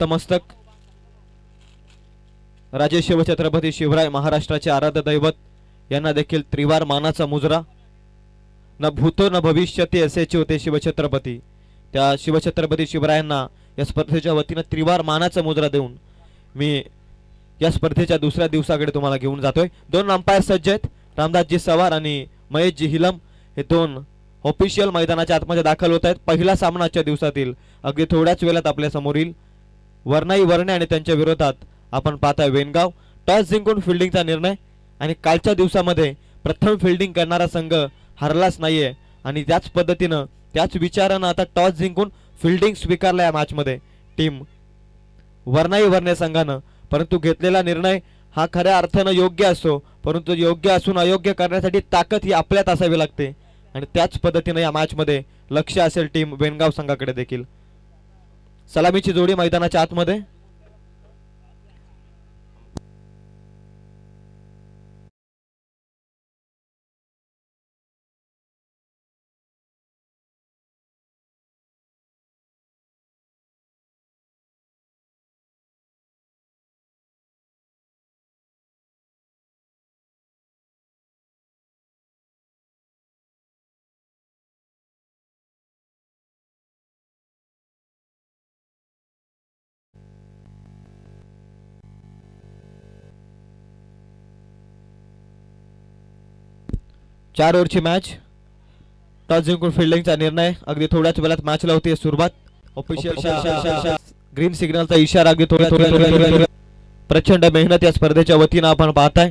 तमस्तक राजे शिवछत्रपती शिवराय महाराष्ट्राचे आराध्य दैवत यांना देखील त्रिवार मानाचा मुजरा। न भूतो न भविष्यती असेचे होते शिवछत्रपती। त्या शिवछत्रपती शिवरायांना या स्पर्धेच्या वतीने त्रिवार मानाचा मुजरा देऊन मी या स्पर्धेच्या दुसऱ्या दिवसाकडे तुम्हाला घेऊन जातोय। दोन अंपायर सज्ज आहेत, रामदासजी सवार आणि महेशजी हिलम हे दोन ऑफिशियल मैदानाच्या आतमध्ये दाखल होत आहेत। पहिला सामना आजच्या दिवसातील अगदी थोड्याच वेळात आपल्या समोर येईल। वर्णाई वर्णे आणि त्यांच्या विरोधात आपण पाहताय वेनगाव। टॉस जिंकून फिल्डिंगचा निर्णय आणि कालच्या दिवसामध्ये प्रथम फिल्डिंग करणारा संघ हरलाच नाहीये आणि त्याच पद्धतीने त्याच विचाराने आता टॉस जिंकून फिल्डिंग स्वीकारला या मॅच मध्ये टीम वर्णाई वर्णे संघाने। परंतु घेतलेला निर्णय हा खऱ्या अर्थाने योग्य असतो, परंतु योग्य असून अयोग्य करण्यासाठी ताकद ही आपल्यात असावी लागते आणि त्याच पद्धतीने या मॅच मध्ये लक्ष असेल टीम वेनगाव संघाकडे देखील। सलामीची जोडी मैदानाच्या आतमध्ये। चार ओव्हरची मॅच। टॉस जिंकून फिल्डिंगचा निर्णय अगदी थोड्याच वेळात मॅचला होती सुरुवात। ऑफिशियल ग्रीन सिग्नलचा इशारा अगदी थोड्या प्रचंड मेहनत या स्पर्धेच्या वतीने आपण पाहताय।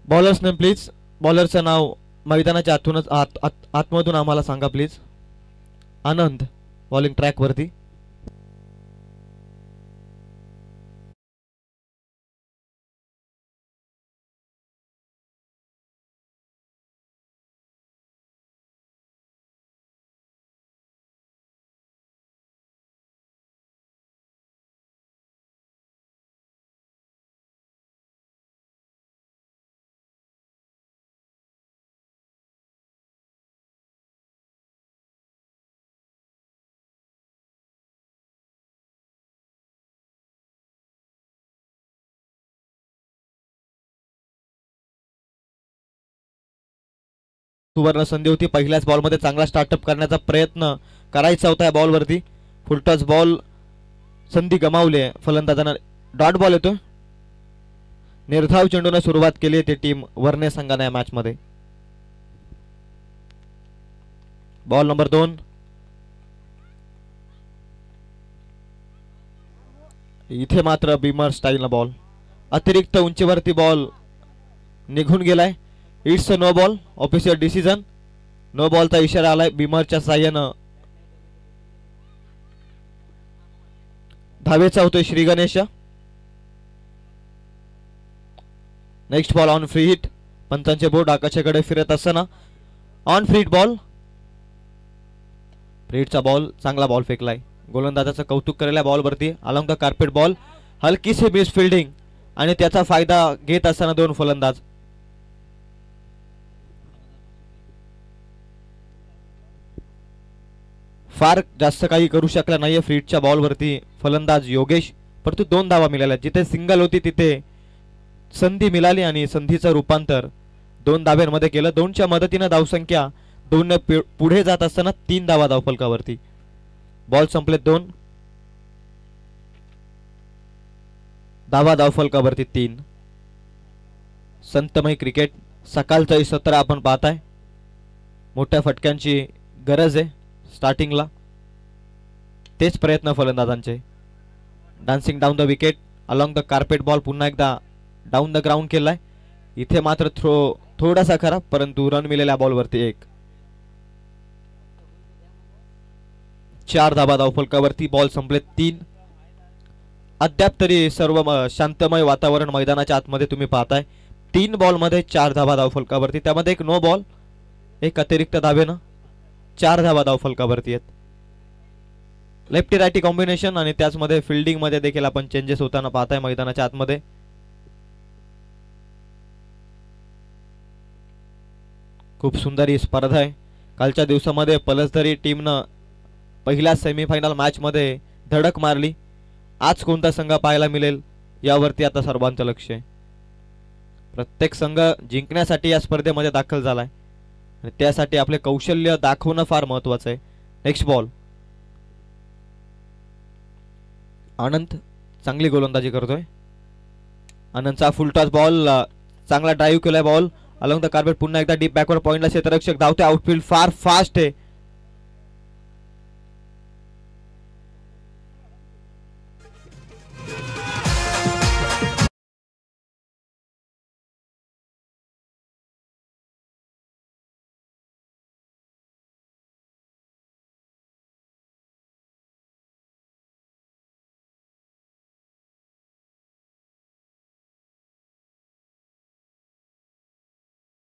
Bowlers name please. बॉलरचं नाव मैदानाच्या आतूनच आतमधून आम्हाला सांगा प्लीज। आनंद बॉलिंग ट्रॅक वरती। सुवर्ण संधी होती, पहिल्याच बॉल मध्ये चांगला स्टार्टअप करण्याचा प्रयत्न करायचा होता या बॉल वरती। फुलटॉस बॉल संधी गमावली आहे फलंदाजांना। डॉट बॉल येतो। निर्धाव चेंडूने सुरुवात केली आहे टीम वर्णे संघाने या मॅच मध्ये। Ball number 2। इथे मात्र बीमर स्टाईल न बॉल अतिरिक्त उंचीवरती बॉल निघून गेलाय। It's a no ball. Official decision no बॉलचा इशारा आलाय बीमरच्या साह्यानं। धावेचा होतोय Shri Ganesh. Next ball on free hit. पंचांचे बोर्ड आकाशाकडे फिरत असताना on free hit ball. Free हिटचा बॉल चांगला बॉल फेकलाय। गोलंदाजाचं कौतुक करायला बॉल वरती अलॉंग द कार्पेट बॉल। हलकीशी मिस फिल्डिंग आणि त्याचा फायदा घेत असताना दोन फलंदाज। फार जास्त काही करू शकला नाहीये फ्रीटच्या बॉल वरती फलंदाज योगेश, परंतु 2 धावा मिळाल्या। जिथे सिंगल होती तिथे संधी मिळाली आणि संधीचं रूपांतर 2 धाव्यांमध्ये केलं। 2च्या मदतीने धावसंख्या 2 ने पुढे जात असताना 3 धावा धावफलकावरती। बॉल संपले 2 धावा धावफलकावरती 3। संतमय क्रिकेट सकाळचं सत्र आपण पाहताय। मोठ्या फटक्यांची गरज आहे स्टार्टिंगला, तेच प्रयत्न फलंदाजांचे। Dancing down the wicket along the carpet ball पुन्हा एकदा डाऊन द ग्राउंड केलाय. इथे मात्र थ्रो थोडासा खराब, परंतु रन मिळालेल्या बॉलवरती 1. 4 धाबा धावफलकावरती. बॉल संपले 3. अद्याप तरी सर्व शांतमय वातावरण मैदानाच्या आतमध्ये तुम्ही पाहताय. 3 बॉलमध्ये 4 धाबा धावफलकावरती, त्यामध्ये एक नो बॉल, एक अतिरिक्त धाबेनं 4 धाबा धावफलकावरती आहेत. लेफ्टी रायटी कॉम्बिनेशन आणि त्याचमध्ये फिल्डिंग मध्ये देखील आपण चेंजेस होताना पाहताय मैदानाच्या आतमध्ये. खूप सुंदर ही स्पर्धा आहे. कालच्या दिवसामध्ये पलसधरी टीमनं पहिल्या सेमीफायनल मॅच मध्ये धडक मारली. आज कोणता संघ पाहायला मिळेल यावरती आता सर्वांचं लक्ष आहे. प्रत्येक संघ जिंकण्यासाठी या स्पर्धेमध्ये दाखल झालाय आणि त्यासाठी आपले कौशल्य दाखवणं फार महत्त्वाचं आहे. Next ball. आनंद चांगली गोलंदाजी करतोय. आनंदचा फुल टॉस बॉल, चांगला ड्राईव्ह केलाय बॉल अलॉंग द कार्पेट. पुन्हा एकदा डीप बॅकवर्ड पॉइंटला क्षेत्ररक्षक धावते. आउटफील्ड फार फास्ट आहे.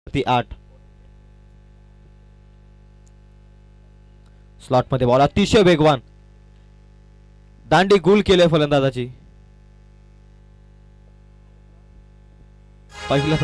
ती 8. स्लॉट मध्ये बॉल अतिशय वेगवान, दांडी गुल केले फलंदाजाची. पहिला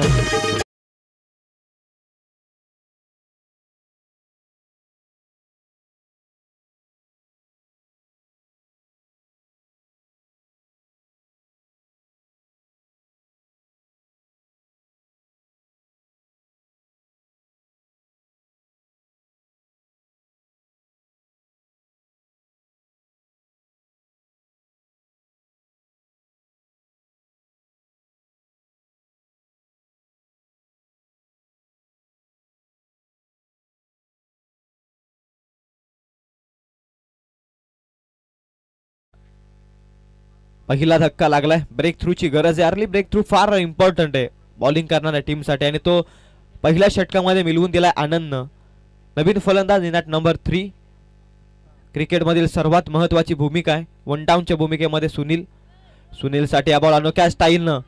पहिला धक्का लागलाय. ब्रेक थ्रूची गरज आहे. अर्ली ब्रेक थ्रू फार इम्पॉर्टंट आहे बॉलिंग करणाऱ्या टीमसाठी आणि तो पहिल्या षटकामध्ये मिळवून दिलाय आनंदनं. नवीन फलंदाज इन ॲट नंबर 3. क्रिकेटमधील सर्वात महत्त्वाची भूमिका आहे. वन डाऊनच्या भूमिकेमध्ये सुनीलसाठी हा बॉल अनोख्या स्टाईलनं,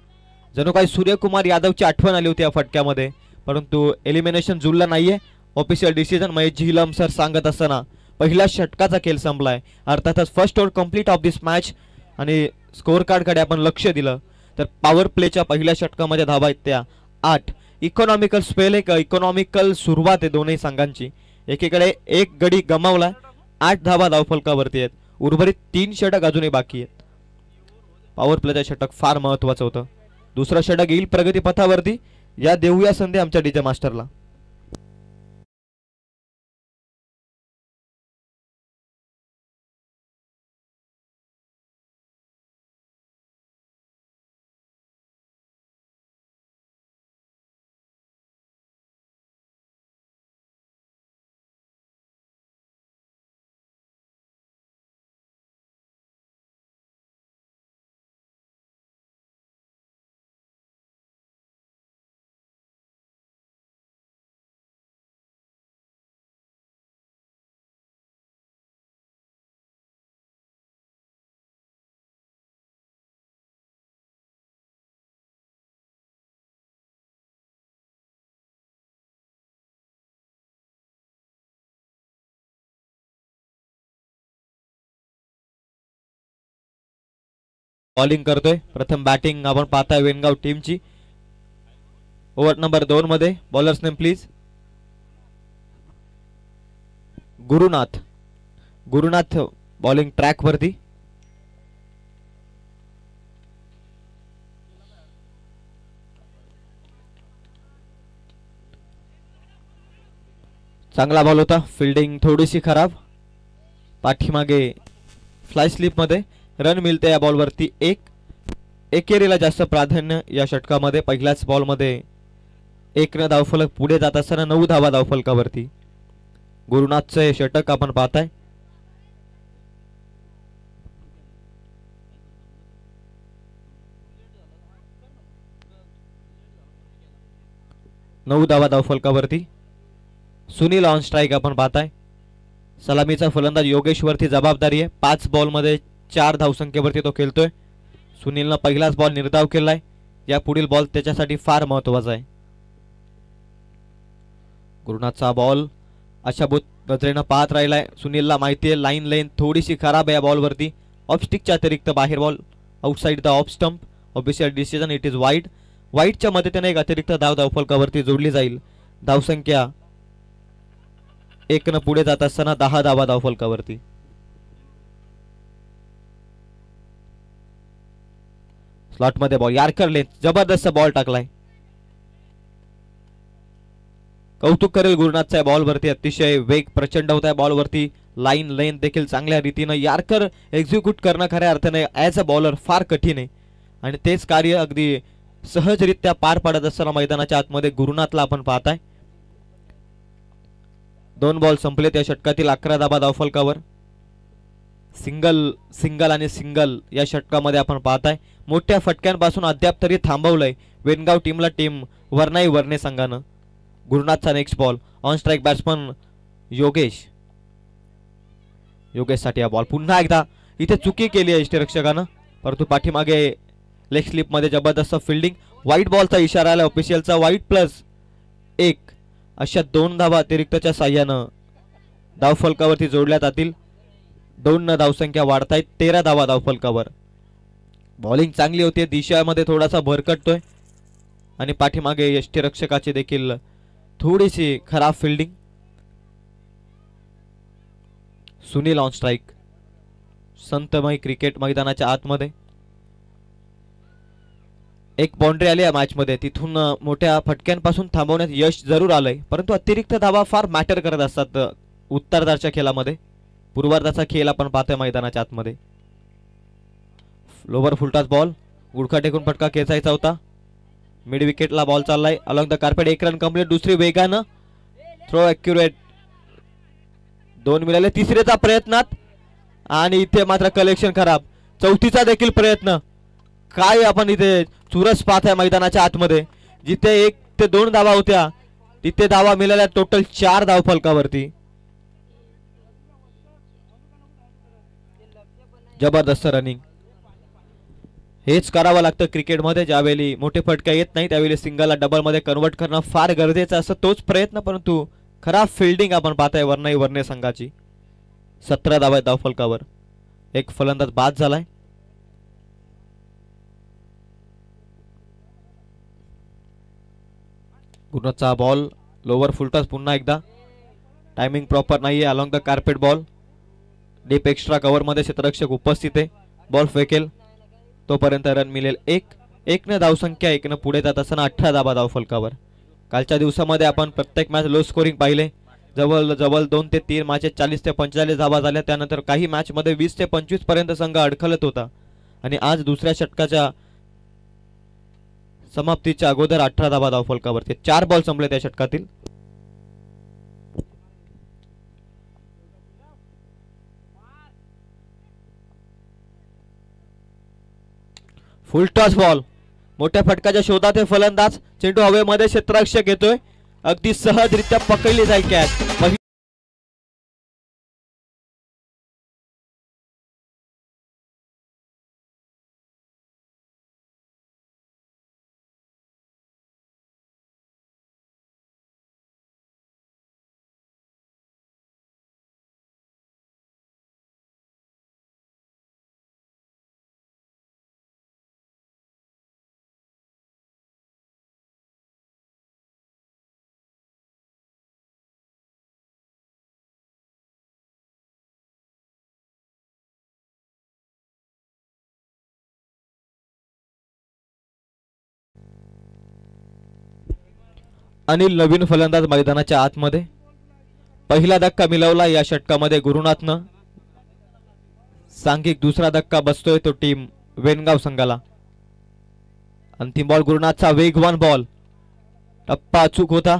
जणू काही सूर्यकुमार यादवची आठवण आली होती या फटक्यामध्ये, परंतु एलिमिनेशन जुळलं नाहीये. ऑफिशियल डिसिजन महेश झिलम सर सांगत असताना पहिल्या षटकाचा खेळ संपलाय. अर्थातच first over complete of this match आणि स्कोअर कार्डकडे आपण लक्ष दिलं तर पॉवर प्लेच्या पहिल्या षटकामध्ये धावा आहेत त्या 8. इकॉनॉमिकल स्पेल, एक इकॉनॉमिकल सुरुवात आहे दोन्ही संघांची. एकीकडे एक गडी गमावला, 8 धावा धावफलकावरती आहेत. उर्वरित 3 षटक अजूनही बाकी आहेत. पॉवर प्लेचं षटक फार महत्त्वाचं होतं. दुसरं षटक येईल प्रगती पथावरती. या देऊया संधी आमच्या डीजे मास्टरला. बॉलिंग करतोय. प्रथम बॅटिंग आपण पाहताय वेनगाव टीमची. ओव्हर नंबर 2 मध्ये bowlers name please. Gurunath bowling track वरती. चांगला बॉल होता. फिल्डिंग थोडीशी खराब. पाठीमागे फ्लाय स्लिप मध्ये रन मिळते या बॉलवरती 1. एकेरीला जास्त प्राधान्य या षटकामध्ये. पहिल्याच बॉलमध्ये 1 धावफलक पुढे जात असताना 9 धावा धावफलकावरती. गुरुनाथचं हे षटक आपण पाहताय. 9 धावा धावफलकावरती. सुनील ऑन स्ट्राईक आपण पाहताय. सलामीचा फलंदाज योगेश वरती जबाबदारी आहे. 5 बॉल मध्ये 4 धावसंख्येवरती तो खेळतोय. सुनीलनं पहिलाच बॉल निर्धाव केलाय. या पुढील बॉल त्याच्यासाठी फार महत्वाचा आहे. गुरुनाथचा बॉल अशाभूत नजरेनं पाहत राहिलाय. सुनीलला माहिती आहे लाईन लेन थोडीशी खराब आहे या बॉलवरती. ऑफस्टिकच्या अतिरिक्त बाहेर ball outside the off stump. Official decision it is wide. वाईडच्या मदतीने एक अतिरिक्त धाव धावफलकावरती जोडली जाईल. धावसंख्या 1 पुढे जात असताना 10 धावा धावफलकावरती. स्लॉट मध्ये बॉल यार्कर लेन्थ जबरदस्त बॉल टाकलाय. कौतुक करेल गुरुनाथच्या बॉलवरती. अतिशय वेग प्रचंड होत आहे बॉलवरती. लाईन लेन देखील चांगल्या रीतीनं यार्कर एक्झिक्यूट करणं खऱ्या अर्थाने ॲज अ बॉलर फार कठीण आहे आणि तेच कार्य अगदी सहजरित्या पार पाडत असताना मैदानाच्या आतमध्ये गुरुनाथला आपण पाहताय. 2 बॉल संपले त्या षटकातील. 11 धावा धावफलकावर. सिंगल सिंगल आणि सिंगल या षटकामध्ये आपण पाहताय. मोठ्या फटक्यांपासून अद्याप तरी थांबवलंय वेनगाव टीमला टीम वर्णाई वर्णे संघानं. गुरुनाथचा next ball. On strike batsman Yogesh. योगेशसाठी हा बॉल. पुन्हा एकदा इथे चुकी केली आहे यष्टीरक्षकानं परंतु पाठीमागे लेग स्लिप मध्ये जबरदस्त फिल्डिंग. व्हाईट बॉलचा इशारा आला ऑफिशियलचा. व्हाईट +1 अशा 2 धावा अतिरिक्तच्या साह्यानं धावफलकावरती जोडल्या जातील. 2 धावसंख्या वाढतायत. 13 धावा धावफलकावर. बॉलिंग चांगली होती. दिशामध्ये थोडासा भरकटतोय आणि पाठीमागे यष्टीरक्षकाची देखील थोडीशी खराब फिल्डिंग. Sunil on strike. संतमय क्रिकेट मैदानाच्या आतमध्ये एक बाउंड्री आली या मॅच मध्ये. तिथून मोठ्या फटक्यांपासून थांबवण्यात यश जरूर आलंय परंतु अतिरिक्त धावा फार मॅटर करत असतात उत्तरार्धाच्या खेळामध्ये. पूर्वार्धाचा खेळ आपण पाहतोय मैदानाच्या आतमध्ये. Lower full toss ball. गुडखा टेकून फटका खेचायचा होता. मिड विकेटला बॉल चाललाय. Along the carpet. 1 run complete. दुसरी वेगानं थ्रो ॲक्युरेट. 2 मिळाले. तिसरीचा प्रयत्नात आणि इथे मात्र कलेक्शन खराब. चौथीचा देखील प्रयत्न. काय आपण इथे चुरस पाहत आहे मैदानाच्या आतमध्ये. जिथे 1 ते 2 धावा होत्या तिथे धावा मिळाल्या टोटल 4 धावफलकावरती. जबरदस्त रनिंग. हेच करावं लागतं क्रिकेटमध्ये. ज्यावेळी मोठे फटके येत नाही त्यावेळी सिंगलला डबल मध्ये कन्वर्ट करणं फार गरजेचं असतं. तोच प्रयत्न परंतु खराब फिल्डिंग आपण पाहताय वर्णाई वर्णे संघाची. 17 धावा धावफलकावर. एक फलंदाज बाद झालाय. गुरुनाथचा बॉल. लोवर फुलटॉस पुन्हा एकदा. टायमिंग प्रॉपर नाहीये. Along the carpet ball. Deep extra cover मध्ये क्षेत्ररक्षक उपस्थित आहे. बॉल फेकेल तोपर्यंत रन मिळेल 1 ने धावसंख्या 1 पुढे जात असताना 18 धावा धावफलकावर. कालच्या दिवसामध्ये आपण प्रत्येक मॅच लो स्कोरिंग पाहिले. जवळ जवळ 2 ते 3 मॅचेस 40 ते 45 धावा झाल्या. त्यानंतर काही मॅच मध्ये 20 ते 25 पर्यंत संघ अडखलत होता आणि आज दुसऱ्या षटकाच्या समाप्तीच्या अगोदर 18 धावा धावफलकावरती. 4 बॉल संपले त्या षटकातील. Full toss ball. मोठ्या फटकाच्या शोधात हे फलंदाज. चेंडू हवेमध्ये क्षेत्ररक्षक येतोय. अगदी सहजरित्या पकडली जाईल कॅच. अनिल नवीन फलंदाज मैदानाच्या आतमध्ये. पहिला धक्का मिळवला या षटकामध्ये गुरुनाथनं. सांघिक दुसरा धक्का बसतोय तो टीम वेनगाव संघाला. अंतिम बॉल गुरुनाथचा. वेगवान बॉल. टप्पा अचूक होता.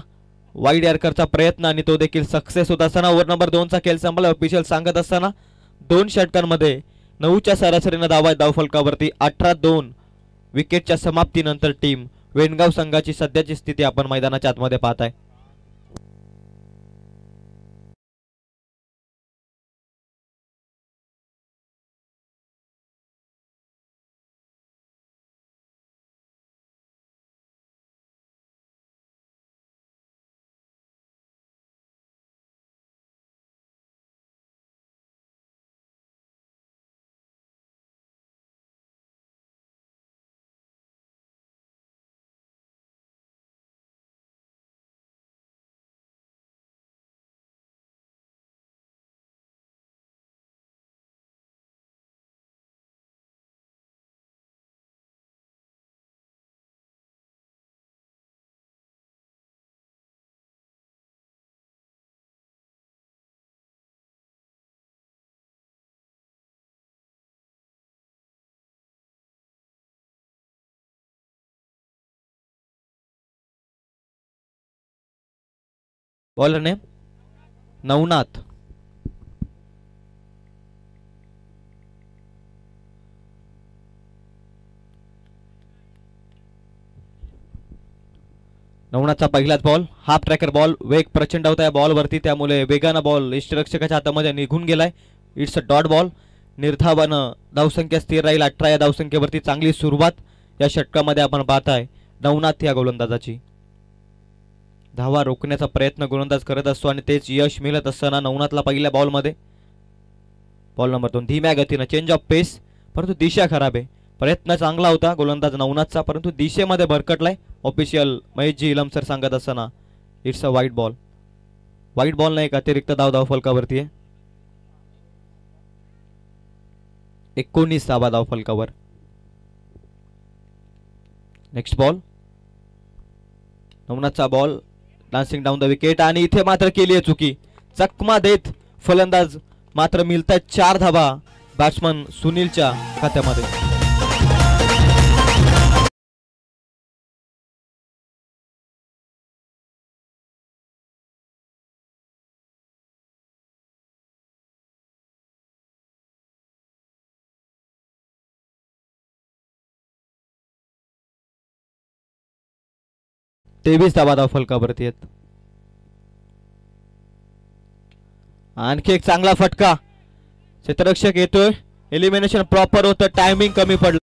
वाईड यॉर्करचा प्रयत्न आणि तो देखील सक्सेस होत असताना ओव्हर नंबर 2 चा खेळ संपला. ऑफिशियल सांगत असताना 2 षटकांमध्ये 9च्या सरासरीनं धावा धावफलकावरती. 18-2 विकेटच्या समाप्तीनंतर टीम वेणगाव संघाची सध्याची स्थिती आपण मैदानाच्या आतमध्ये पाहताय. Bowler name Navnath. नवनाथचा पहिलाच बॉल हाफ ट्रॅकर बॉल. वेग प्रचंड होता या बॉल वरती, त्यामुळे वेगानं बॉल यष्टिरक्षकाच्या हातामध्ये निघून गेलाय. It's a dot ball. निर्धावन धावसंख्या स्थिर राहील 18 या धावसंख्येवरती. चांगली सुरुवात या षटकामध्ये आपण पाहताय नवनाथ या गोलंदाजाची. धावा रोखण्याचा प्रयत्न गोलंदाज करत असतो आणि तेच यश मिळत असताना नवनाथला पहिल्या बॉलमध्ये. बॉल नंबर 2 धीम्या गतीनं चेंज ऑफ पेस, परंतु दिशा खराब आहे. प्रयत्न चांगला होता गोलंदाज नवनाथचा, परंतु दिशेमध्ये भरकटलाय. ऑफिशियल महेशजी इलम सर सांगत असताना it's a wide ball. Wide ball नाही, एक अतिरिक्त धाव फलकावरती आहे. 19 धावा धाव फलकावर. नेक्स्ट बॉल नवनाथचा ball dancing down the wicket आणि इथे मात्र केली आहे चुकी. चकमा देत फलंदाज मात्र मिळतात 4 धावा बॅट्समन सुनीलच्या खात्यामध्ये. तेवीस धावा धाव फलकावरती आहेत. आणखी एक चांगला फटका. क्षेत्ररक्षक येतोय. एलिमिनेशन प्रॉपर होतं, टायमिंग कमी पडलं.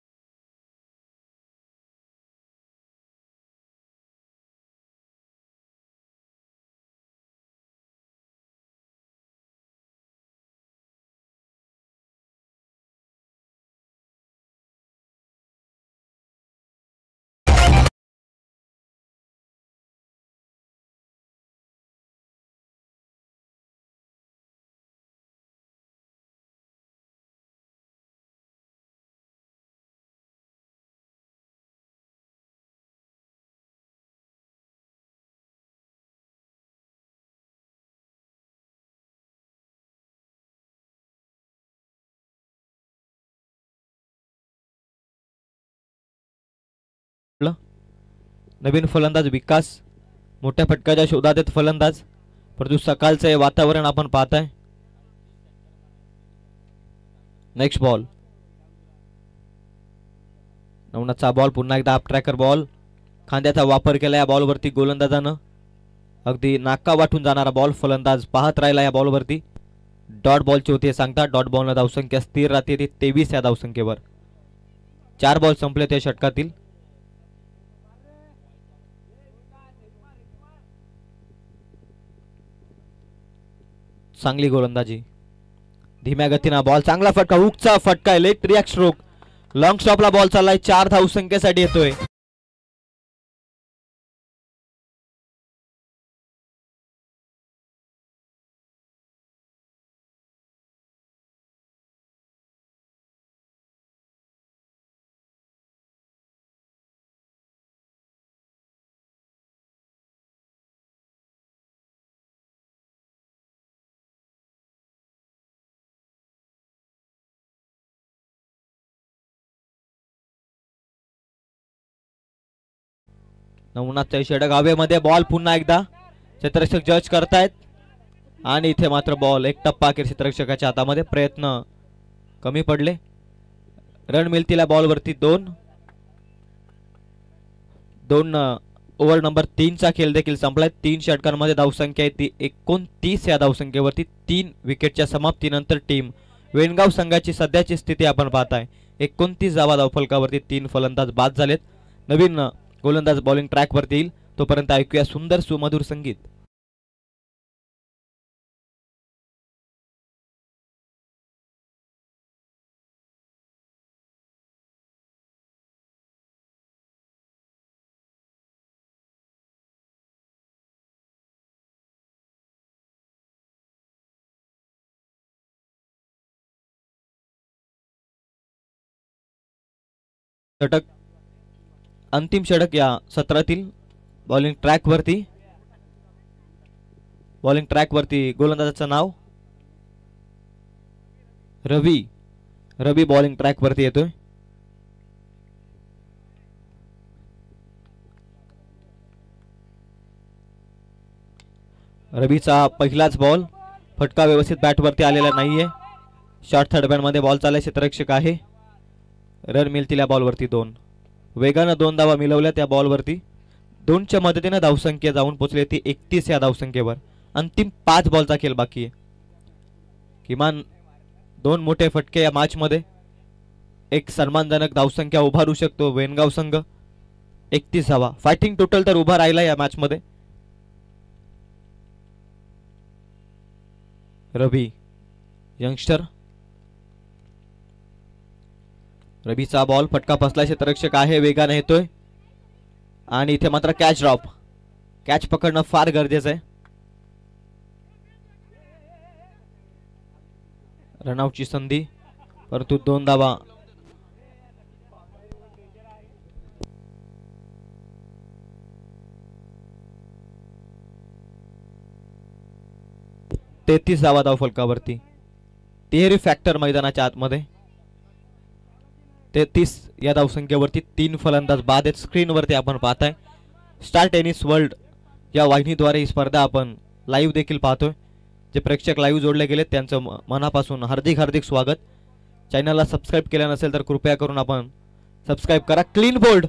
नवीन फलंदाज विकास मोठ्या फटकाच्या शोधात आहेत फलंदाज, परंतु सकाळचं हे वातावरण आपण पाहताय. नेक्स्ट बॉल नवनाथचा बॉल पुन्हा एकदा अप ट्रॅकर बॉल. खांद्याचा वापर केला या बॉलवरती गोलंदाजानं. अगदी नाका वाटून जाणारा बॉल फलंदाज पाहत राहिला या बॉलवरती. डॉट बॉलची होती सांगता. डॉट बॉलनं धावसंख्या स्थिर राहते ती 23 या धावसंख्येवर. 4 बॉल संपले त्या षटकातील. चांगली गोलंदाजी. धीम्या गतीनं बॉल चांगला फटका. हुकचा फटका आहे. Late react stroke. लॉंग स्टॉपला बॉल चाललाय. 4 धावसंख्येसाठी येतोय. नवनाथच्या षटक हवेमध्ये. बॉल पुन्हा एकदा क्षेत्ररक्षक जज करतायत आणि इथे मात्र बॉल एक टप्पा अखेर क्षेत्ररक्षकाच्या हातामध्ये. प्रयत्न कमी पडले. रन मिळतील या बॉलवरती 2. दोन ओव्हर नंबर 3 चा खेळ देखील संपलाय. 3 षटकांमध्ये धावसंख्या आहे ती 29. या धावसंख्येवरती 3 विकेटच्या समाप्तीनंतर टीम वेणगाव संघाची सध्याची स्थिती आपण पाहताय. 29 धावा धावफलकावरती 3 फलंदाज बाद झालेत. नवीन गोलंदाज बॉलिंग ट्रॅकवरती येईल. तोपर्यंत ऐकूया सुंदर सुमधुर संगीत. षटक अंतिम षटक या सत्रातील बॉलिंग ट्रॅकवरती गोलंदाजाचं नाव रवी बॉलिंग ट्रॅकवरती येतोय. रवीचा पहिलाच बॉल. फटका व्यवस्थित बॅटवरती आलेला नाहीये. शॉर्ट थर्ड बॅट मध्ये बॉल चालला. क्षेत्ररक्षक आहे. रन मिळतील या बॉलवरती 2. वेगानं 2 धावा मिळवल्या त्या बॉलवरती. 2च्या मदतीने धावसंख्या जाऊन पोहोचली ती 31 या धावसंख्येवर. अंतिम 5 बॉलचा खेळ बाकी आहे. किमान 2 मोठे फटके या मॅच मध्ये एक सन्मानजनक धावसंख्या उभारू शकतो वेणगाव संघ. 31 धावा फायटिंग टोटल तर उभा राहिला या मॅच मध्ये. रवी यंगस्टर. रवीचा बॉल. फटका फसला. क्षेत्ररक्षक आहे. वेगाने येतोय आणि इथे मात्र कॅच ड्रॉप. कॅच पकडणं फार गरजेचं आहे. रनआउटची संधी परंतु 2 धावा. तेहतीस धावा धावफलकावरती. तिहेरी फॅक्टर मैदानाच्या आतमध्ये. 33 या धावसंख्येवरती 3 फलंदाज बाद आहेत. स्क्रीनवरती आपण पाहताय. स्टार टेनिस वर्ल्ड या वाहिनीद्वारे ही स्पर्धा आपण लाईव्ह देखील पाहतोय. जे प्रेक्षक लाईव्ह जोडले गेलेत त्यांचं मनापासून हार्दिक स्वागत. चॅनलला सबस्क्राईब केलं नसेल तर कृपया करून आपण सबस्क्राईब करा. क्लीन बोल्ड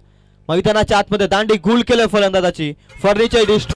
मैदानाच्या आतमध्ये दांडी गुल केलं फलंदाजाची. फर्निचर डिस्ट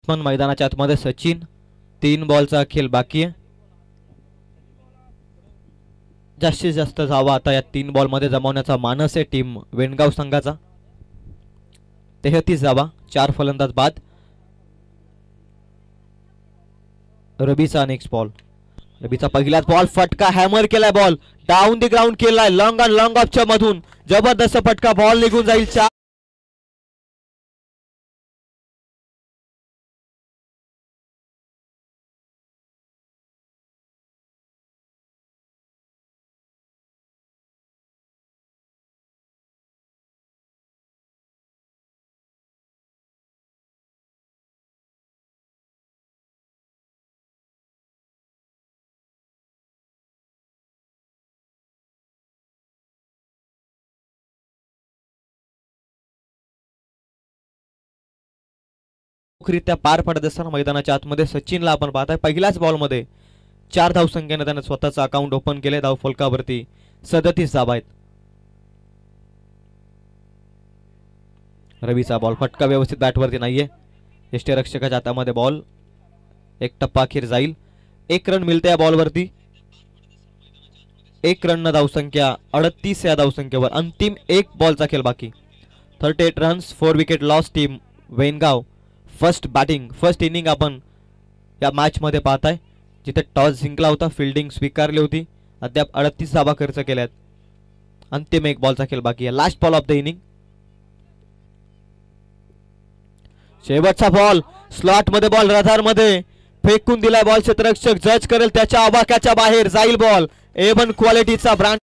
मैदानाच्या आतमध्ये सचिन. 3 बॉलचा खेळ बाकी आहे. जास्तीत जास्त धावा आता या 3 बॉल मध्ये जमवण्याचा मानस आहे टीम वेणगाव संघाचा. 33 धावा. 4 फलंदाज बाद. रवीचा नेक्स्ट बॉल. रवीचा पहिलाच बॉल. फटका हॅमर केलाय. बॉल डाऊन द ग्राउंड केलाय. लॉंग ऑन लॉंग ऑफच्या मधून जबरदस्त फटका. बॉल निघून जाईल. रित्या पार पडत असताना मैदानाच्या आतमध्ये सचिनला आपण पाहताय. पहिल्याच बॉल मध्ये 4 धावसंख्येने त्याने स्वतःचं अकाउंट ओपन केले. धावफलकावरती 37 धावा आहेत. रवीचा बॉल. फटका व्यवस्थित बॅटवरती नाहीये. यष्टीरक्षकाच्या हातामध्ये बॉल. एक टप्पा अखेर जाईल. 1 रन मिळते या बॉलवरती. 1 रन धावसंख्या 38 या धावसंख्येवर. अंतिम 1 बॉलचा खेळ बाकी. 38 runs 4 wicket loss team Vengaon. First inning आपण या मॅच मध्ये पाहताय, जिथे टॉस जिंकला होता, फिल्डिंग स्वीकारली होती. अद्याप 38 धावा खर्च केल्यात. अंतिम एक बॉलचा खेळ बाकी आहे. Last ball of the inning. शेवटचा बॉल स्लॉट मध्ये, बॉल रडार मध्ये फेकून दिलाय. बॉल क्षेत्ररक्षक जज करेल, त्याच्या आवाक्याच्या बाहेर जाईल बॉल. A1 क्वालिटीचा ब्रँड.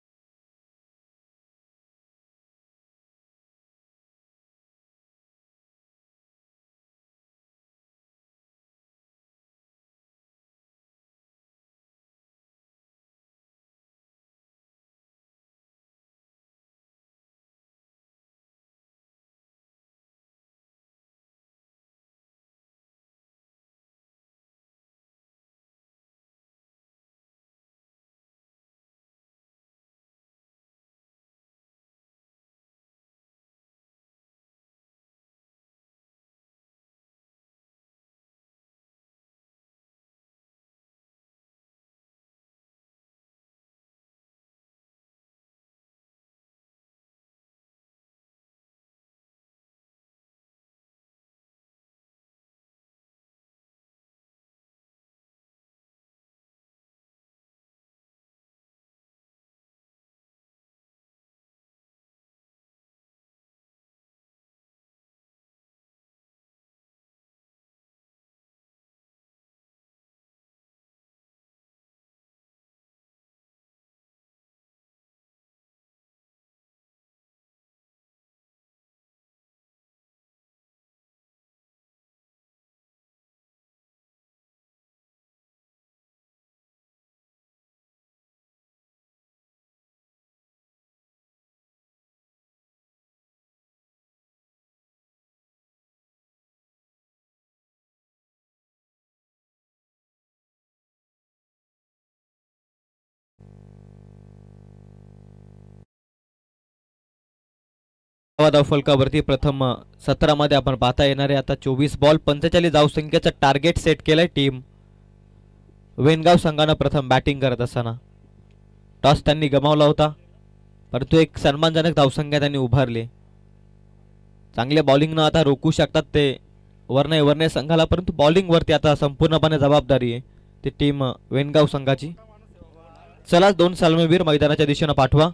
फलकावरती प्रथम 17 मध्ये आपण पाहता येणारे आता 24 बॉल 45 धावसंख्येचं टार्गेट सेट केलंय टीम वेनगाव संघानं. प्रथम बॅटिंग करत असताना टॉस त्यांनी गमावला होता, परंतु एक सन्मानजनक धावसंख्या त्यांनी उभारली. चांगल्या बॉलिंगनं आता रोखू शकतात ते वर्णे संघाला, परंतु बॉलिंग वरती आता संपूर्णपणे जबाबदारी आहे ती टीम वेनगाव संघाची. चला 2 सलामीवीर मैदानाच्या दिशेनं पाठवा.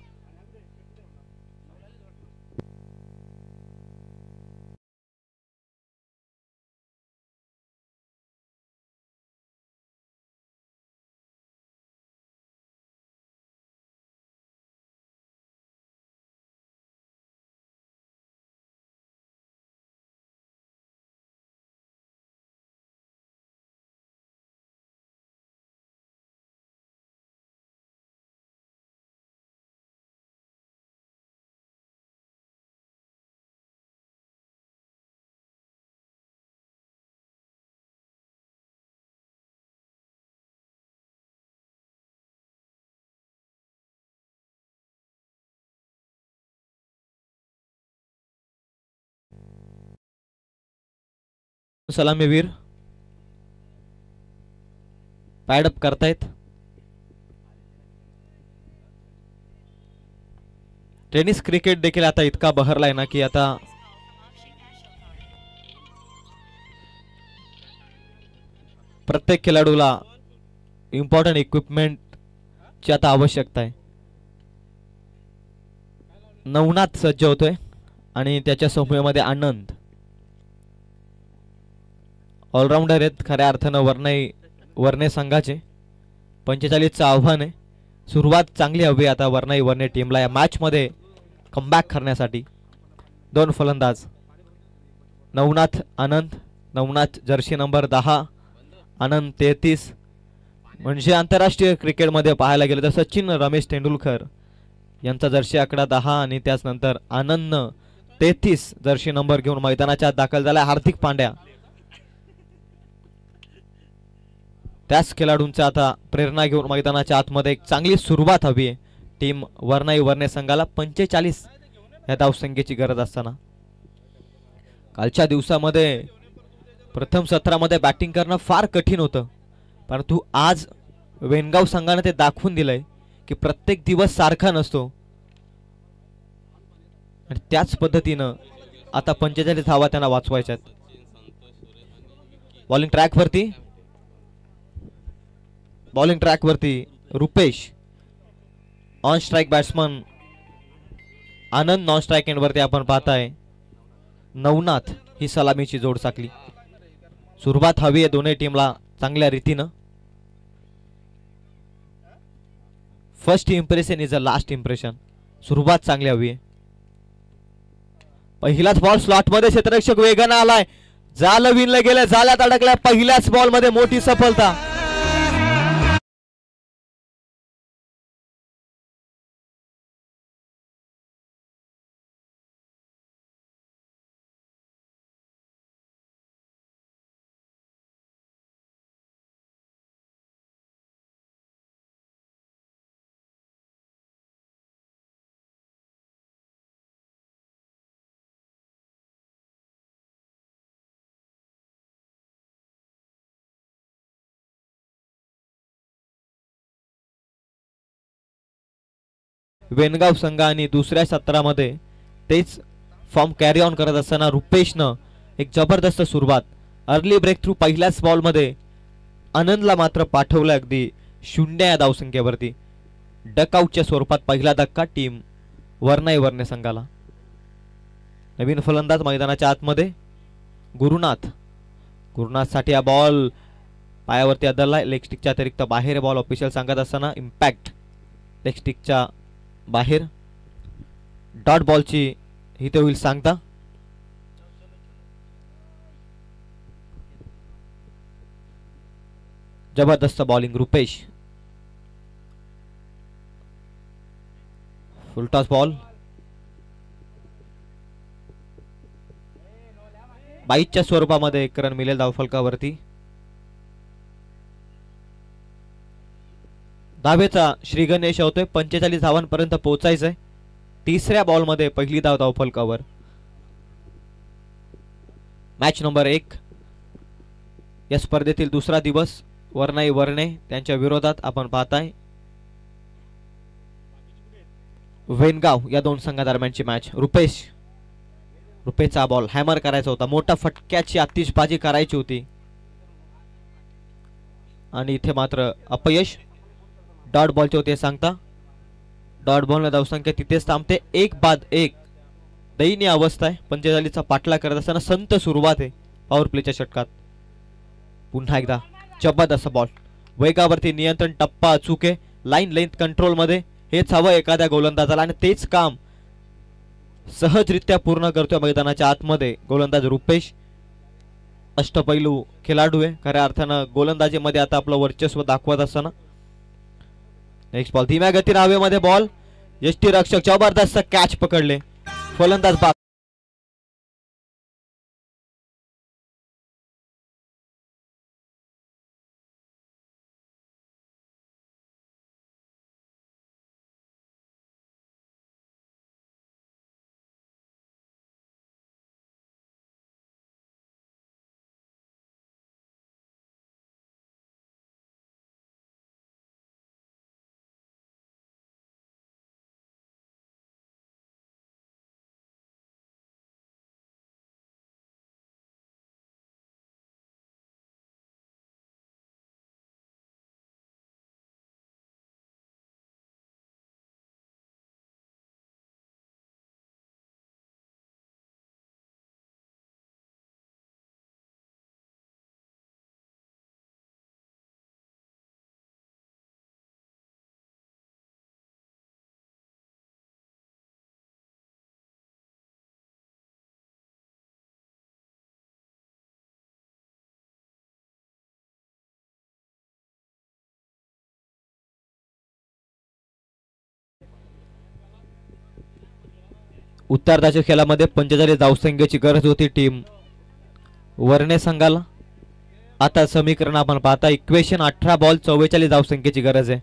सलामीवीर पॅडअप करतायत. टेनिस क्रिकेट देखील आता इतका बहरलाय ना की आता प्रत्येक खेळाडूला इम्पॉर्टंट इक्विपमेंट ची आता आवश्यकता आहे. नवनाथ सज्ज होतोय आणि त्याच्या समूहामध्ये आनंद. ऑलराऊंडर आहेत खऱ्या अर्थानं वर्णे संघाचे. 45चं आव्हान आहे. सुरुवात चांगली हवी आता वर्णे टीमला या मॅच मध्ये कमबॅक करण्यासाठी. 2 फलंदाज नवनाथ आनंद. नवनाथ जर्सी नंबर 10, आनंद 33. म्हणजे आंतरराष्ट्रीय क्रिकेटमध्ये पाहायला गेलं तर सचिन रमेश तेंडुलकर यांचा जर्सी आकडा 10 आणि त्याचनंतर आनंद 33 जर्सी नंबर घेऊन मैदानाच्या आत दाखल झाला. हार्दिक पांड्या त्याच खेळाडूंचा आता प्रेरणा घेऊन मैदानाच्या आतमध्ये एक चांगली सुरुवात हवी आहे टीम वर्णे संघाला. 45 या धावसंख्येची गरज असताना कालच्या दिवसामध्ये प्रथम सत्रामध्ये बॅटिंग करणं फार कठीण होतं, परंतु आज वेनगाव संघाने ते दाखवून दिलंय की प्रत्येक दिवस सारखा नसतो आणि त्याच पद्धतीनं आता 45 धावा त्यांना वाचवायच्या आहेत. बॉलिंग ट्रॅक वरती Rupesh, on strike batsman Anand, non strike and वरती आपण पाहताय नवनाथ ही सलामीची जोड साकली. सुरुवात हवी आहे दोन्ही टीमला चांगल्या रीतीनं. First impression is a last impression. सुरुवात चांगली हवी आहे. पहिलाच बॉल स्लॉट मध्ये क्षेत्ररक्षक वेगानं आलाय, जाल विणलं गेलं, जाल्यात अडकलाय. पहिल्याच बॉल मध्ये मोठी सफलता. वेनगाव संघ आणि दुसऱ्या सत्रामध्ये तेच फॉर्म कॅरी ऑन करत असताना रुपेशनं एक जबरदस्त सुरुवात, अर्ली ब्रेक थ्रू पहिल्याच बॉलमध्ये आनंदला मात्र पाठवलं अगदी 0 या धावसंख्येवरती. डकआउटच्या स्वरूपात पहिला धक्का टीम वर्णे संघाला. नवीन फलंदाज मैदानाच्या आतमध्ये गुरुनाथसाठी हा बॉल पायावरती आदळलाय. लेग स्टिकच्या अतिरिक्त बाहेर बॉल ऑफिशियल सांगत असताना इम्पॅक्ट लेग स्टिकच्या बाहेर. डॉट बॉलची इथे होईल सांगता. जबरदस्त bowling Rupesh. Full toss ball 22च्या स्वरूपामध्ये एक रन मिळेल धावफलकावरती. धावेचा श्री गणेश होतोय. 45 धावांपर्यंत पोहोचायचंय. तिसऱ्या बॉल मध्ये पहिली धाव धावफलकावर. मॅच नंबर 1 या स्पर्धेतील दुसरा दिवस. वर्णे त्यांच्या विरोधात आपण पाहताय वेनगाव या दोन संघादरम्यानची मॅच. रुपेशचा बॉल हॅमर करायचा होता, मोठा फटक्याची आतिषबाजी करायची होती आणि इथे मात्र अपयश. डॉट बॉलचे होते सांगता. डॉट बॉल धावसंख्या तिथेच थांबते. 1 बाद 1 दयनीय अवस्था आहे. 45चा पाठला करत असताना संत सुरुवात आहे पॉवर प्लेच्या षटकात. पुन्हा एकदा जबरदस्त बॉल, वेगावरती नियंत्रण, टप्पा अचूक आहे, लाईन लेंथ कंट्रोल मध्ये. हेच हवं एखाद्या गोलंदाजाला आणि तेच काम सहजरित्या पूर्ण करतोय मैदानाच्या आतमध्ये गोलंदाज रुपेश. अष्टपैलू खेळाडू आहे खऱ्या अर्थानं गोलंदाजीमध्ये आता आपलं वर्चस्व दाखवत असताना. नेक्स्ट बॉल धीम्या गतीने हवेमध्ये बॉल. यष्टीरक्षक जबरदस्त कॅच पकडले. फलंदाज बाद. उत्तरार्धाच्या खेळामध्ये 45 धावसंख्येची गरज होती टीम वर्णे संघाला. आता समीकरण आपण पाहता इक्वेशन 18 बॉल 44 धावसंख्येची गरज आहे.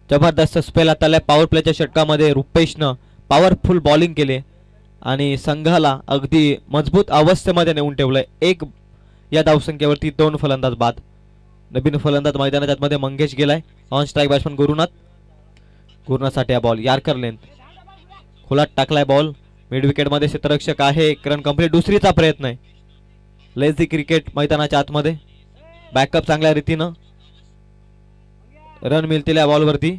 जबरदस्त स्पेल आता पॉवर प्लेच्या षटकामध्ये रुपेशनं पॉवरफुल बॉलिंग केले आणि संघाला अगदी मजबूत अवस्थेमध्ये नेऊन ठेवलंय. 1 या धावसंख्येवरती 2 फलंदाज बाद. नवीन फलंदाज मैदानाच्या आतमध्ये मंगेश गेलाय. ऑन स्ट्राइक बॅट्समन गुरुनाथसाठी हा बॉल यॉर्कर लेंथ खोलात टाकलाय बॉल. मिड विकेट मध्ये क्षेत्ररक्षक आहे. एक रन कंप्लीट. दुसरीचा प्रयत्न आहे. लेझी क्रिकेट मैदानाच्या आतमध्ये बॅकअप चांगल्या रीतीनं रन मिळतील या बॉलवरती.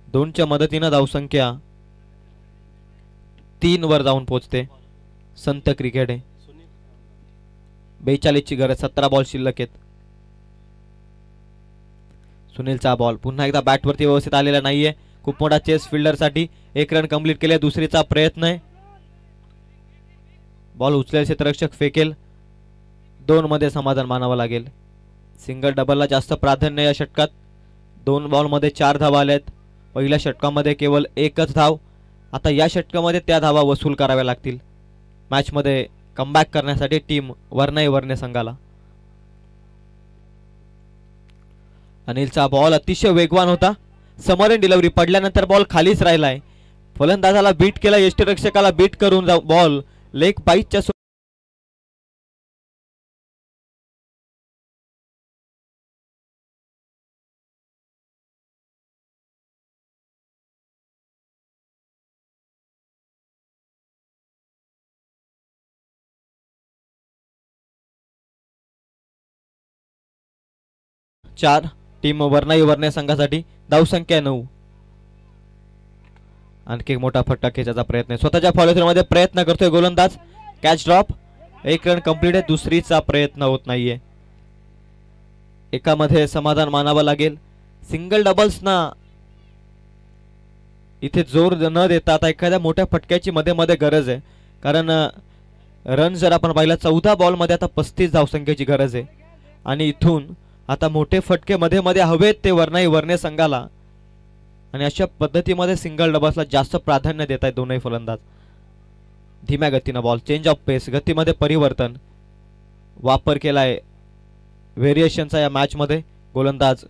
2च्या मदतीनं धावसंख्या 3 वर जाऊन पोहोचते. संत क्रिकेट आहे. 42 ची गरज. 17 बॉल शिल्लक आहेत. सुनीलचा बॉल पुन्हा एकदा बॅटवरती व्यवस्थित आलेला नाहीये. खूप मोठा चेस फिल्डर साठी. 1 रन कंप्लीट केले. दुसरीचा प्रयत्न आहे. बॉल उचलेल क्षेत्ररक्षक फेकेल. 2 मध्ये समाधान मानावं लागेल. सिंगल डबलला जास्त प्राधान्य या षटकात. 2 बॉल मध्ये 4 धावा आल्यात. पहिल्या षटकामध्ये केवळ 1च धाव. आता या षटकामध्ये त्या धावा वसूल कराव्या लागतील मॅच मध्ये कमबॅक करण्यासाठी टीम वर्णे संघाला. अनिलचा बॉल अतिशय वेगवान होता. समोरील डिलिव्हरी पडल्यानंतर बॉल खालीच राहिलाय. फलंदाजाला बीट केला. यष्टिरक्षकाला बीट करून बॉल लेग पाईचच्या 4 टीम वर्णे संघासाठी. धावसंख्या 9. आणखी एक मोठा फटका खेचायचा प्रयत्न. स्वतःच्या फॉलोथ्रू मध्ये प्रयत्न करतोय गोलंदाज. Catch drop. 1 रन कंप्लीट आहे. दुसरीचा प्रयत्न होत नाहीये. एकामध्ये समाधान मानावं लागेल. सिंगल डबल्स ना इथे जोर न देता आता एखाद्या मोठ्या फटक्याची मध्ये मध्ये गरज आहे. कारण रन जर आपण पाहिला 14 बॉल मध्ये आता 35 धावसंख्येची गरज आहे. आणि इथून आता मोठे फटके मध्ये मध्ये हवेत ते वर्णे संघाला. आणि अशा पद्धतीमध्ये सिंगल डबल्सला जास्त प्राधान्य देत आहेत दोनही फलंदाज. धीम्या गतीनं बॉल. Change of pace. गतीमध्ये परिवर्तन वापर केलाय व्हेरिएशनचा या मॅच मध्ये. गोलंदाज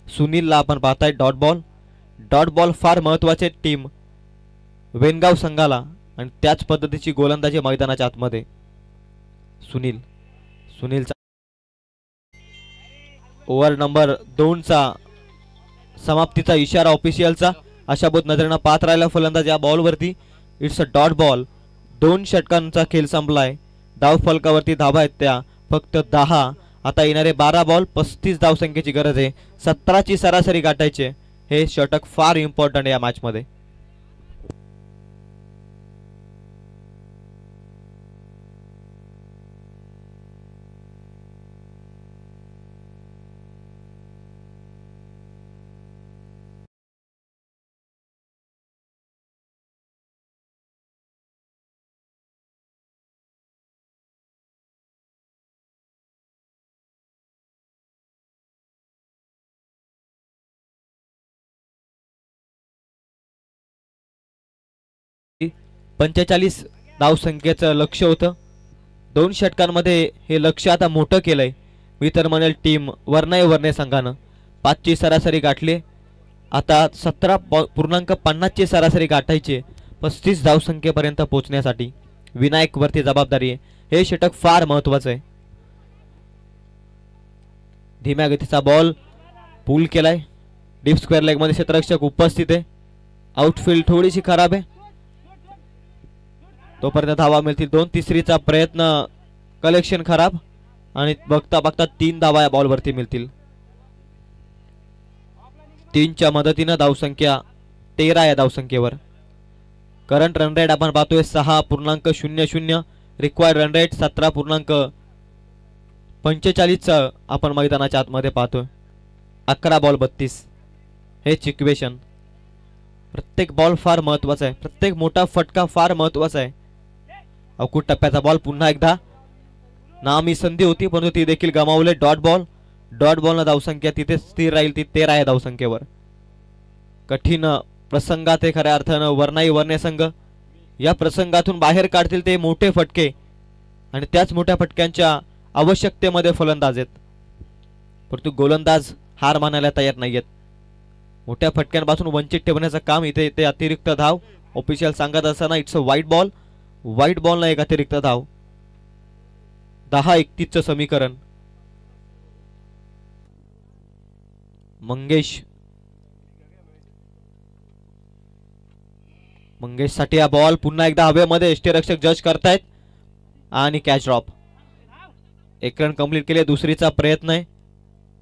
सुनीलला आपण पाहताय. डॉट बॉल फार महत्वाचे टीम वेनगाव संघाला. आणि त्याच पद्धतीची गोलंदाजी मैदानाच्या आतमध्ये. सुनीलचा ओव्हर नंबर 2चा समाप्तीचा इशारा ऑफिशियलचा. अशाबोध नजरेनं पाहत राहिला फलंदाज या बॉलवरती. It's a dot ball. 2 षटकांचा खेळ संपलाय. धाव फलकावरती धावा आहेत त्या फक्त 10. आता येणारे 12 बॉल 35 धावसंख्येची गरज आहे. 17ची सरासरी गाठायची. हे षटक फार इम्पॉर्टंट आहे या मॅच मध्ये. पंचेचाळीस धावसंख्येचं लक्ष होतं. 2 षटकांमध्ये हे लक्ष आता मोठं केलंय. मी तर म्हणेल टीम वर्णे संघानं 5ची सरासरी गाठली. आता 17.50 ची सरासरी गाठायची 35 धावसंख्येपर्यंत पोहोचण्यासाठी. विनायक वरती जबाबदारी आहे. हे षटक फार महत्वाचं आहे. धीम्या गतीचा बॉल पूल केलाय. डीप स्क्वेअर लेग मध्ये क्षेत्ररक्षक उपस्थित आहे. आउटफील्ड थोडीशी खराब आहे. तोपर्यंत धावा मिळतील 2. तिसरीचा प्रयत्न. कलेक्शन खराब. आणि बघता बघता 3 धावा या बॉलवरती मिळतील. 3च्या मदतीनं धावसंख्या 13 या धावसंख्येवर. करंट रन रेट आपण पाहतोय 6.00. रिक्वायर्ड रन रेट 17.45 आपण मैदानाच्या आतमध्ये पाहतोय. 11 बॉल 32. हेच इक्वेशन. प्रत्येक बॉल फार महत्वाचा आहे. प्रत्येक मोठा फटका फार महत्वाचा आहे. अवकुट टप्प्याचा बॉल पुन्हा एकदा. नामी संधी होती परंतु ती देखील गमावले. डॉट बॉलनं धावसंख्या तिथे स्थिर राहील. ती 13 आहे धावसंख्येवर. कठीण प्रसंगात हे खऱ्या अर्थानं वर्णे संघ या प्रसंगातून बाहेर काढतील ते मोठे फटके. आणि त्याच मोठ्या फटक्यांच्या आवश्यकतेमध्ये फलंदाज आहेत. परंतु गोलंदाज हार मानायला तयार नाहीयेत. मोठ्या फटक्यांपासून वंचित ठेवण्याचं काम इथे ते अतिरिक्त धाव ऑफिशियल सांगत असताना इट्स अ व्हाईट बॉलला एक अतिरिक्त धाव. 10-31 समीकरण. मंगेश मंगेश साठी हा बॉल पुन्हा एकदा हवेमध्ये यष्टीरक्षक जज करतायत आणि कॅच ड्रॉप. एक रन कंप्लीट केले. दुसरीचा प्रयत्न आहे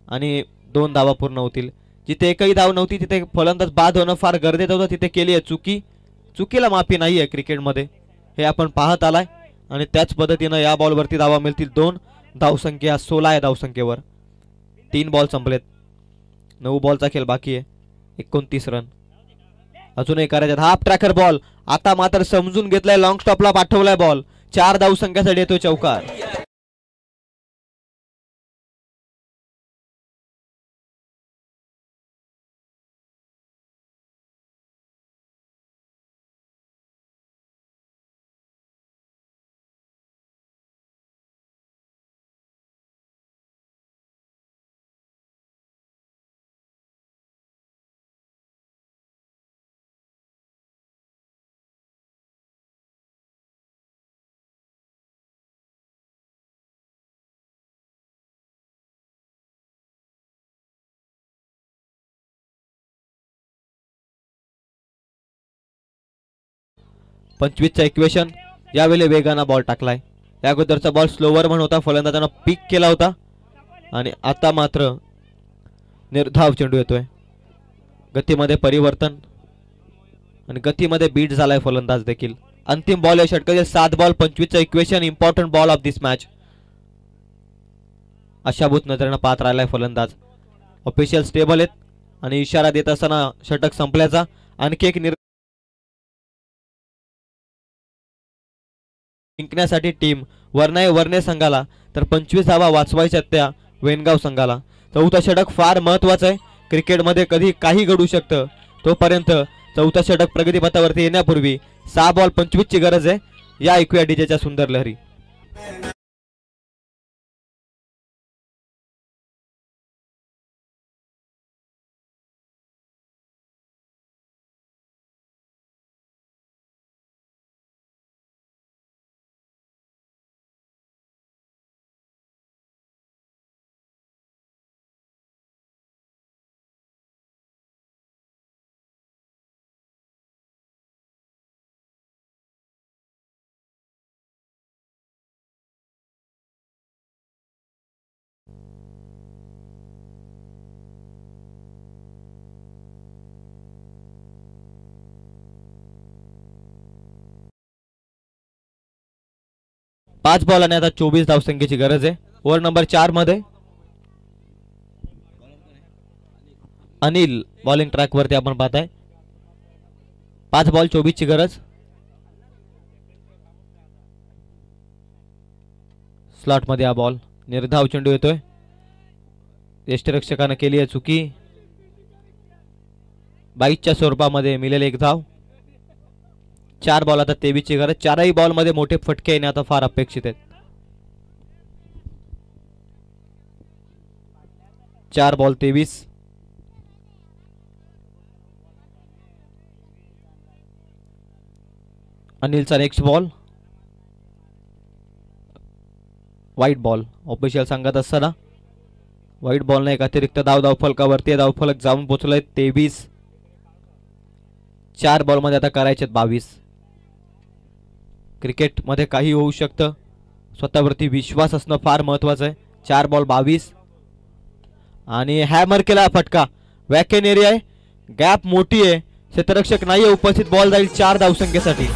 आणि 2 धावा पूर्ण होतील. जिथे एकही धाव नव्हती तिथे फलंदाज बाद होणं फार गरजेचं होतं, तिथे केली आहे चुकी. चुकीला माफी नाही आहे क्रिकेटमध्ये, हे आपण पाहत आलाय. आणि त्याच पद्धतीनं या बॉलवरती धावा मिळतील 2. धावसंख्या 16 आहे धावसंख्येवर. 3 बॉल संपलेत. 9 बॉलचा खेळ बाकी आहे. 29 रन अजूनही करायच्यात. हाफ ट्रॅकर बॉल आता मात्र समजून घेतलाय. Long स्टॉपला पाठवलाय ball. 4 धावसंख्यासाठी येतो चौकार. पंचवीसचा इक्वेशन. यावेळी वेगाना बॉल टाकलाय. या अगोदरचा बॉल स्लोवर म्हणून होता, फलंदाजानं पिक केला होता आणि आता मात्र निर्धाव चेंडू येतोय. गतीमध्ये परिवर्तन आणि गतीमध्ये बीट झालाय फलंदाज देखील. अंतिम बॉल या षटकाचे 7 बॉल 25चा equation. Important ball of this match. आशाभूत नजरेनं पाहत राहिलाय फलंदाज. ऑफिशियल स्टेबल आहेत आणि इशारा देत असताना षटक संपल्याचा. आणखी एक जिंकण्यासाठी टीम वर्णे संघाला तर 25 धावा वाचवायच्या त्या वेनगाव संघाला. चौथा षटक फार महत्वाचं आहे. क्रिकेटमध्ये कधी काही घडू शकतं. तोपर्यंत चौथा षटक प्रगतीपथावरती येण्यापूर्वी 6 बॉल 25 ची गरज आहे. या ऐकूया डीजेच्या सुंदर लहरी. पाच बॉल आणि आता 24 धावसंख्येची गरज आहे. ओव्हर नंबर 4 मध्ये अनिल बॉलिंग ट्रॅक वरती आपण पाहताय. 5 बॉल 24 ची गरज. स्लॉट मध्ये हा बॉल. निर्धाव चेंडू येतोय. यष्टीरक्षकाने केली आहे चुकी. 22च्या स्वरूपामध्ये मिळेल 1 धाव. 4 बॉल आता 23 ची गरज. 4ही बॉल मध्ये मोठे फटके येणे आता फार अपेक्षित आहेत. 4 बॉल 23. अनिलचा next ball. Wide ball. Official सांगत असताना व्हाईट बॉलने एक अतिरिक्त धावफलकावरती धावफलक जाऊन पोहोचलाय 23. 4 बॉल मध्ये आता करायचे 22. क्रिकेटमध्ये काही होऊ शकतं. स्वतःवरती विश्वास असणं फार महत्वाचं आहे. 4 बॉल 22 आणि हॅमर केला फटका. वॅकेन एरिया आहे. गॅप मोठी आहे. क्षेत्ररक्षक नाहीये उपस्थित. बॉल जाईल 4 धावसंख्येसाठी.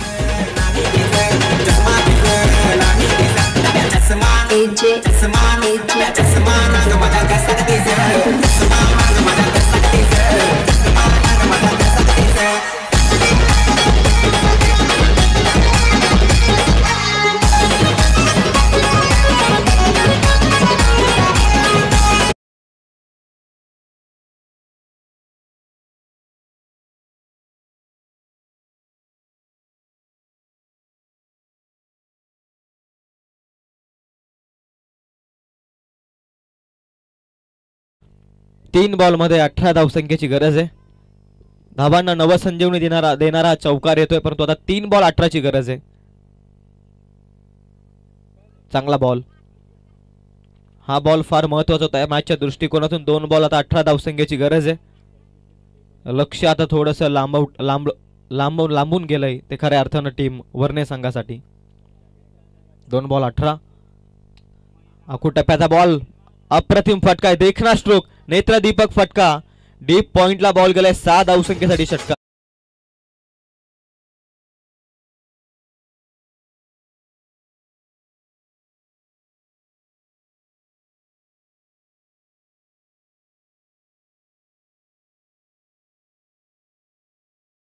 तीन बॉल मध्ये 18 धावसंख्येची गरज आहे. धावांना नवसंजीवनी देणारा चौकार येतोय, परंतु आता 3 बॉल 18 ची गरज आहे. चांगला बॉल. हा बॉल फार महत्वाचा होता मॅचच्या दृष्टिकोनातून. 2 बॉल आता 18 धावसंख्येची गरज आहे. लक्ष आता थोडंसं लांब लांबून लांबून गेलंय ते खऱ्या अर्थानं टीम वर्णे संघासाठी. 2 बॉल 18. आखू टप्प्याचा बॉल, अप्रतिम फटका आहे, देखना स्ट्रोक, नेत्रदीपक फटका. डीप पॉइंटला बॉल गेलाय, 6 धावसंख्येसाठी षटकार.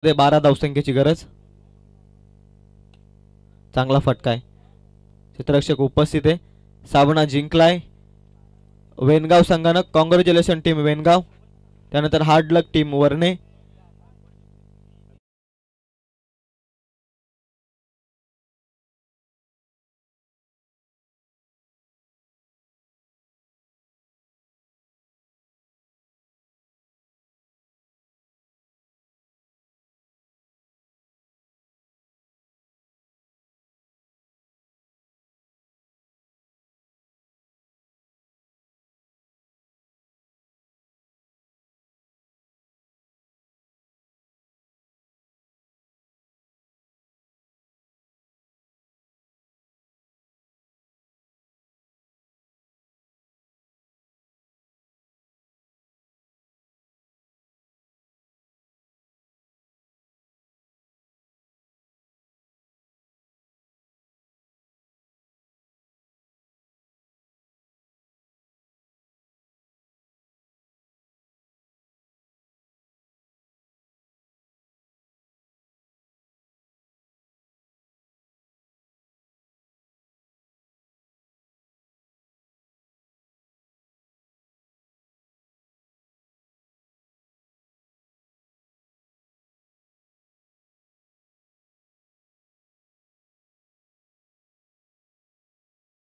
ते 12 धावसंख्येची गरज. चांगला फटका आहे, क्षेत्ररक्षक उपस्थित आहे. साबणा जिंकलाय वेनगाव संघानं. Congratulation team Vengaon. त्यानंतर हार्ड लक टीम वर्णे.